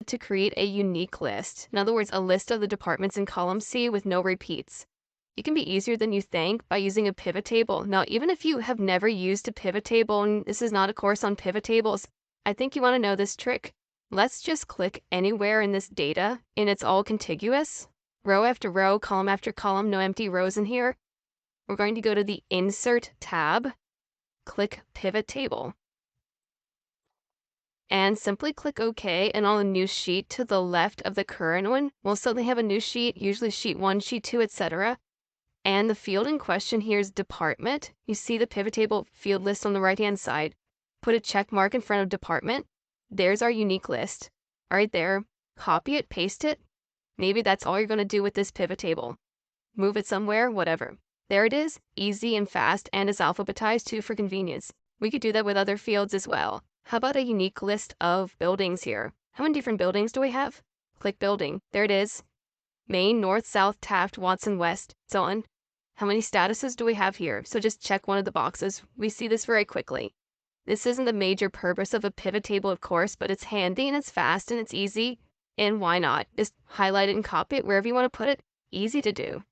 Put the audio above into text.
To create a unique list. In other words, a list of the departments in column C with no repeats. It can be easier than you think by using a pivot table. Now, even if you have never used a pivot table and this is not a course on pivot tables, I think you want to know this trick. Let's just click anywhere in this data and it's all contiguous. Row after row, column after column, no empty rows in here. We're going to go to the Insert tab, click Pivot Table, and simply click OK, and on the new sheet to the left of the current one, we'll suddenly have a new sheet, usually sheet 1, sheet 2, etc. And the field in question here is department. You see the pivot table field list on the right-hand side. Put a check mark in front of department. There's our unique list. Right there. Copy it, paste it. Maybe that's all you're going to do with this pivot table. Move it somewhere, whatever. There it is, easy and fast, and is alphabetized too for convenience. We could do that with other fields as well. How about a unique list of buildings here? How many different buildings do we have? Click building. There it is. Main, North, South, Taft, Watson, West, so on. How many statuses do we have here? So just check one of the boxes. We see this very quickly. This isn't the major purpose of a pivot table, of course, but it's handy and it's fast and it's easy. And why not? Just highlight it and copy it wherever you want to put it. Easy to do.